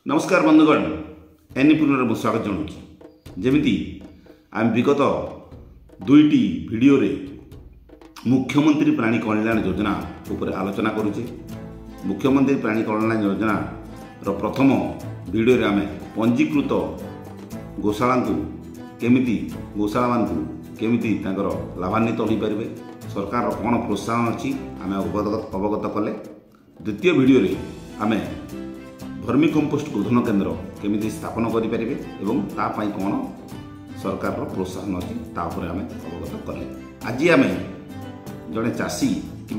नमस्कार बंधुगण एनिपुर में स्वागत जनाऊँ जमी आम विगत दुईटी भिडियो रे मुख्यमंत्री प्राणी कल्याण योजना उपर आलोचना करुचे। मुख्यमंत्री प्राणी कल्याण योजना प्रथम भिडियो रे आम पंजीकृत गोशाला केमिति गोशाला मानू केमिति लाभान्वित हो पारे सरकार कौन प्रोत्साहन अच्छी आम अवगत कले। द्वितीय भिडियो रे आम भर्मी कंपोस्ट गोधन केन्द्र केमिति स्थापन करें एवं तापाई कौन सरकार प्रोत्साहन अच्छी तापर आम अवगत कले। आज आम जड़े चाषी कि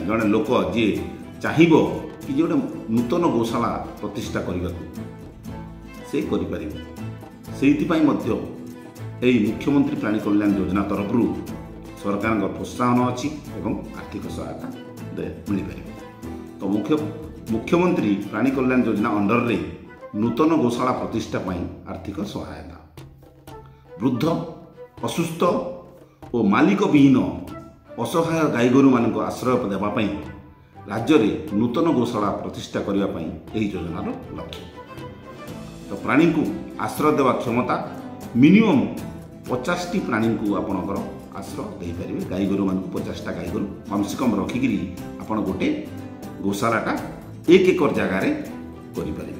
जड़े लोक जी चाहब कि गोटे नूतन गोशाला प्रतिष्ठा करने से मुख्यमंत्री प्राणी कल्याण योजना तरफ सरकार प्रोत्साहन अच्छी एवं आर्थिक सहायता मिल पारे। तो मुख्यमंत्री प्राणी कल्याण योजना अंडर रे नूतन गोशाला प्रतिष्ठा आर्थिक सहायता वृद्ध असुस्थ और मालिक विहीन असहाय गाई गोरु मान आश्रय देवाई राज्य में नूतन गोशाला प्रतिष्ठा करने योजनार लक्ष्य। तो प्राणी को आश्रय देवा क्षमता मिनिमम 50टी प्राणी को आपणकर आश्रय दे पारे। गाई गोरु मान 50टा गाई गोरु कम से कम रखिकी आप गोटे गोशालाटा 1 एकर जगार करें।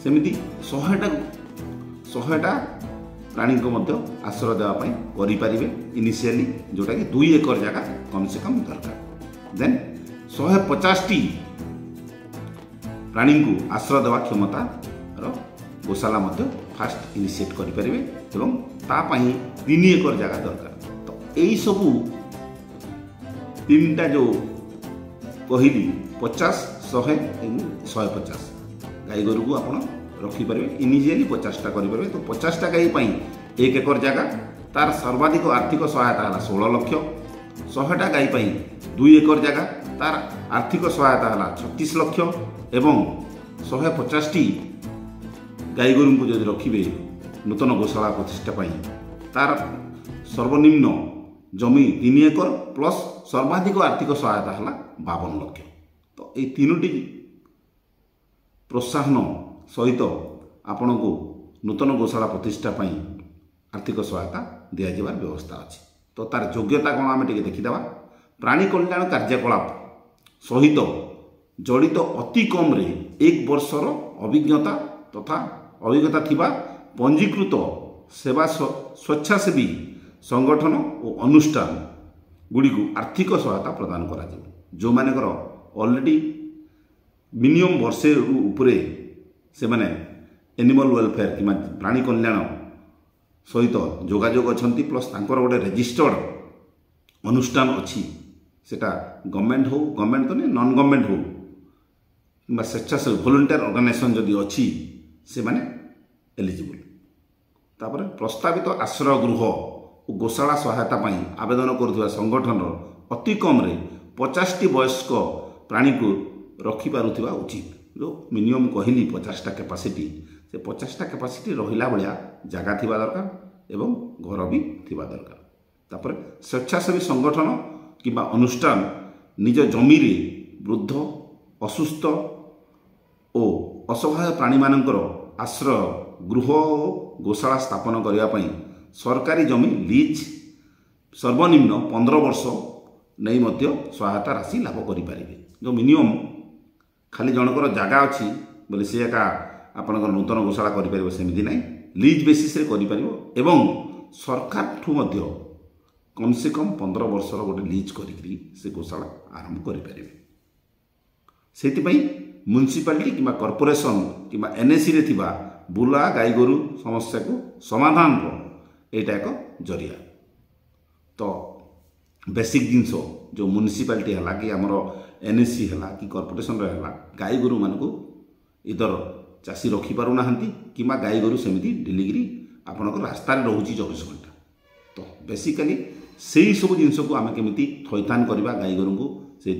सेमती 100टा प्राणी को आश्रय देवाई करें इनिशियली जोटा कि 2 एकर जगह कम से कम दरकार। देन 150टी प्राणी को आश्रय देवा क्षमता गोशाला फास्ट इनिशिएट करें एवं तापाई 3 एकर जगह दरकार। तो यही सबू 3टा जो कहली 50, 100, 150 गाई गोरु को आप रखिपारे इनिशियली 50टा करें। तो 50टा गाई 1 एकर जगह तार सर्वाधिक आर्थिक सहायता है 16 लक्ष। 100टा गाई 2 एकर जगह तार आर्थिक सहायता है 36 लक्ष एवं 150टी गाई गोरु को जब रखिए नूतन गोशाला प्रतिष्ठा तार सर्वनिम्न जमी 3 एकर प्लस सर्वाधिक आर्थिक सहायता है 52 लक्ष। तो ये 3टी प्रोत्साहन सहित आपण को नूतन गोशाला प्रतिष्ठा आर्थिक सहायता दिजार व्यवस्था अच्छी। तो तार योग्यता कौन आम देखीदा। प्राणी कल्याण कार्यकलाप सहित जड़ित अति कम 1 वर्षर अभिज्ञता अभिज्ञता थिबा पंजीकृत सेवा स्वेच्छासेवी संगठन और अनुष्ठान गुड़ी को आर्थिक सहायता प्रदान करा जो मानकर ऑलरेडी मिनिमम वर्षे उपरे से माने एनिमल वेलफेयर कि प्राणी कल्याण सहित जोगाजोग अच्छी प्लस तांकर गोटे रेजिस्टर्ड अनुष्ठान अच्छी सेटा गवर्नमेंट हो गवर्नमेंट तो नहीं नॉन गवर्नमेंट हो कि स्वेच्छासेवी वॉलंटियर ऑर्गेनाइजेशन जदि अच्छी से माने एलिजिबल। तापर प्रस्तावित आश्रय गृह और गोशाला सहायता आवेदन करुवा संगठन अति कम 50टी वयस्क प्राणी को रखिपारुथिबा उचित। जो मिनिमम कहली 50टा कैपेसिटी से 50टा कैपेसिटी रहिला बलिया जगह थिबा दरकार एवं घर भी थिबा दरकार। तापर स्वेच्छासेवी संगठन किबा अनुष्ठान निज जमी रे वृद्ध असुस्थ और असहाय प्राणी मानकर आश्रय गृह गोशाला स्थापन करने सरकारी जमी लीज सर्वनिम्न 15 वर्ष नहीं सहायता राशि लाभ करें। जो मिनिमम खाली जनकर जगह अच्छी बोले सी एका आपंकर नूतन गोशाला करें सेमती ना लीज बेसीस करें एवं सरकार ठू कम से कम 15 वर्षर गोटे लीज करी से गोशाला आरंभ करें। से म्युनिसिपालिटी कि कॉर्पोरेशन कि एनएसी रे थिबा बुला गाई गोरु समस्या को समाधान एटा एक जरिया। तो बेसिक जिनस जो म्युनिसिपालिटी है कि आमर एनएसी है कि कॉर्पोरेशन है गाई गोरु मान को इधर चाषी रखिपारु नाहंती कि गाई गोरु सेमती डेलीगिरी आपणकर रास्ता रोचे 24 घंटा। तो बेसिकली से ही सब जिनस को आम केमी थैथान करवा गाई गोरु को से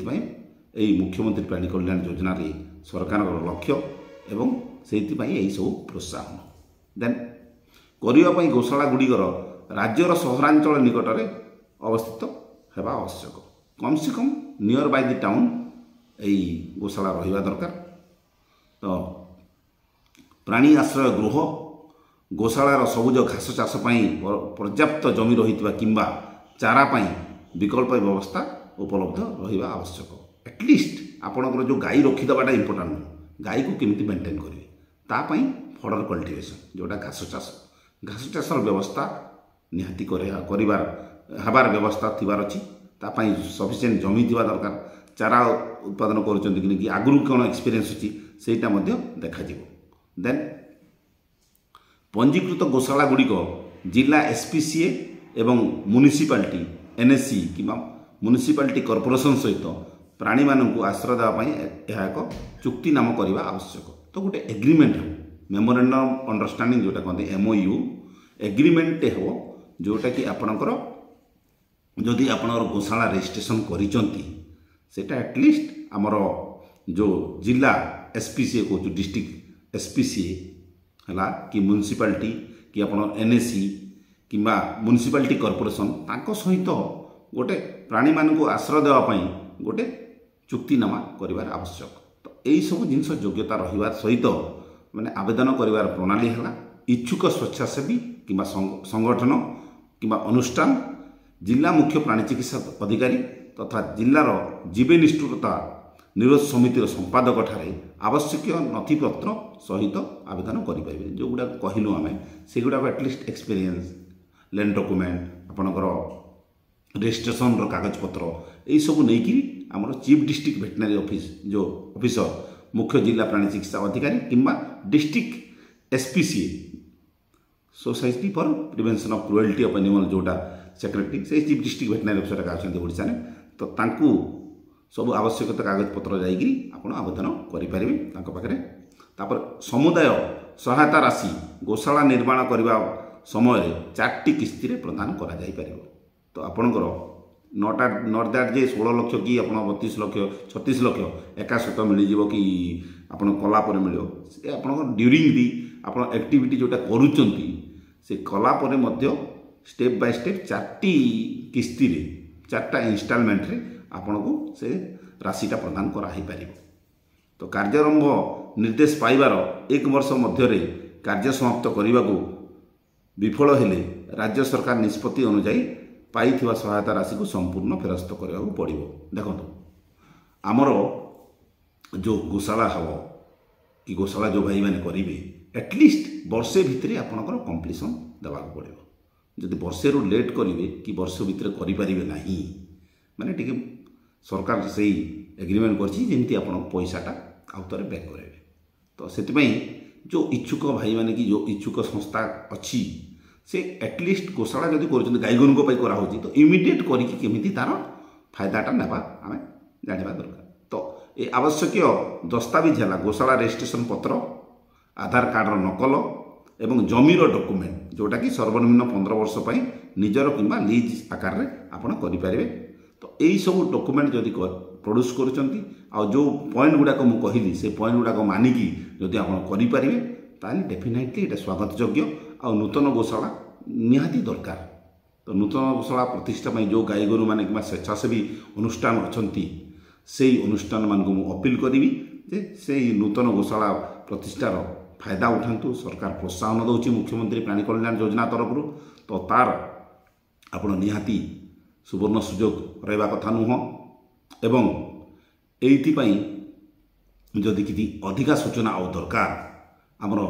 मुख्यमंत्री प्राणी कल्याण योजना रे सरकार लक्ष्य एवं से सब प्रोत्साहन देन करने गोशाला गुड़िकर राज्यर सहरांचल निकट में अवस्थित होगा आवश्यक। कम से come near by the town यही गोशाला रहा दरकार। तो प्राणी आश्रय गृह गोशालार सबुज घास चाष पर्याप्त जमी रही किंबा चारा विकल्प व्यवस्था उपलब्ध रहा आवश्यक। एटलिस्ट आपणकर जो गाई रखीदेटा इंपोर्टाट नुह गाई को केमी मेंटेन करेंगे तापाई फडर कल्टिवेशन जोटा घास चाषर व्यवस्था निहाती हबार व्यवस्था थिबार अछि तापाई सफिशिएंट जमी थिबा दरकार चारा उत्पादन करुचंती कि आगु कौन एक्सपीरियंस अछि सेटा मध्य देखा जिवो। देन पंजीकृत गोशाला गुड़िक जिला एसपीसीए एवं म्युनिसिपालिटी एनएससी कि म्युनिसिपालिटी कॉर्पोरेशन सहित प्राणी मानक आश्रय देवाई यह एक चुक्तिनाम करने आवश्यक। तो गोटे एग्रीमेंट हो मेमोरेंडम अंडरस्टैंडिंग जोटा कहते एमओयू एग्रीमेंट हो जोटा कि आपणकर जदि आपणकर गोशाला रजिस्ट्रेशन करिसंती सेटा एटलिस्ट आमर जो जिला एसपीसीए को डिस्ट्रिक्ट एसपीसीए है कि म्युनिसिपालिटी कि आप एनएससी कि म्युनिसिपालिटी कॉर्पोरेशन तांको सहित गोटे प्राणी मानक आश्रय देवाई गोटे चुक्तिनामा करिवार आवश्यक। तो यही सब जिनस योग्यता रहिबार सहित माने आवेदन करिवार प्रणाली है इच्छुक स्वेच्छासेवी कि संगठन कि अनुष्ठान जिला मुख्य प्राणी चिकित्सा अधिकारी तथा जिलार जीव निष्ठुरता निरोध समितिर संपादक ठारे आवश्यक नथिपत्र सहित आवेदन करें जो गुड़ा कहलु आम से गुड़ा एटलिस्ट एक्सपीरियंस लैंड डॉक्यूमेंट आपणकर रजिस्ट्रेशन कागजपत्र यही सब नहीं आमर चीफ डिस्ट्रिक्ट वेटनरी ऑफिस जो ऑफिसर मुख्य जिला प्राणी चिकित्सा अधिकारी किंबा district SPCA society for prevention of cruelty of animal जोटा सेक्रेटरी से चीफ डिस्ट्रिक्ट वेटनरी ऑफिसर अच्छा ओडिशा ने तो तांकू सब आवश्यकता कागजपत्र जाइए आप आवेदन करें तापर समुदाय सहायता राशि गोशाला निर्माण करने समय 4टी किस्ती प्रदान करा जाई परिबो। तो आपणकर नॉट दैट जे 16 लाख कि आप 32 लाख 36 लाख एकासत मिल कि आप कलापर मिल आप ड्यूरिंग दी आप एक्टिविटी जोटा करुचंती से कलापर मध्य स्टेप बाय स्टेप 4टी किस्ती 4टा इनस्टॉलमेंट रे आपण को से राशिटा प्रदान कराई। तो कार्यारंभ निर्देश पाइबार 1 वर्ष मध्य कार्य समाप्त करने को विफल हेले राज्य सरकार निष्पत्ति अनुजाई पाई सहायता राशि को संपूर्ण फेरस्त करने को पड़ो। देखो आमर जो गोशाला हम कि गोशाला जो भाई मैंने करेंगे एटलिस्ट वर्षे भितर आपणकर कंप्लीसन देवाक पड़ो। जदि वर्षे रु लेट करेंगे कि वर्ष भितर करें ना माने टिके सरकार से एग्रीमेंट करमती आप पैसाटा आउे बैक करेंगे। तो से जो इच्छुक भाई माने कि जो इच्छुक संस्था अच्छी से एटलिस्ट गोशाला जदि कर गाई गोरू कराऊँ तो इमिडिएट करमी तार फायदाटा ना आम जाना दरकार। तो ये आवश्यक दस्तावेज है गोशाला रजिस्ट्रेशन पत्र आधार कार्डर नकल एवं जमीर डॉक्यूमेंट जोटा कि सर्वनिम्न 15 वर्ष पर निजर कि लीज आकार में आपड़ करें। तो यही सब डॉक्यूमेंट जदि प्रोड्यूस करुँच जो पॉइंट गुड़ाक मुझे कहली से पॉइंट गुड़ाक मानिकी जदि आप करें ताली डेफिनेटली ये स्वागत योग्य आ नूतन गोशाला निहाती दरकार। तो नूतन गोशाला प्रतिष्ठा जो गाई गोरु मैंने कि स्वेच्छासेवी अनुष्ठान अच्छा से अनुष्ठान मान को अपील करी जे से नूतन गोशाला प्रतिष्ठार फायदा उठातु। सरकार प्रोत्साहन दौर मुख्यमंत्री प्राणी कल्याण योजना तरफ तो तार आपण निहाती सुवर्ण सुजोग रहा कथा नुह एवं एइथिपाई जदि किसी अधिका सूचना आ दरकार आमर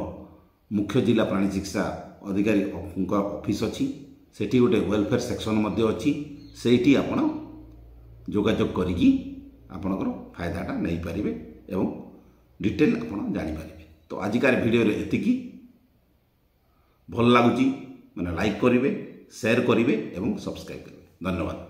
मुख्य जिला प्राणी चिकित्सा अधिकारी ऑफिस अच्छी सेठी गोटे वेलफेयर सेक्शन अच्छी से आपण जोगाजोग करी आपणकर फायदाटा नहीं पारे एवं डिटेल आपण जानीपारे। तो आजिकार वीडियो रे एतिकी भल लगुच मैंने लाइक करेंगे शेयर करेंगे एवं सब्सक्राइब करेंगे। धन्यवाद।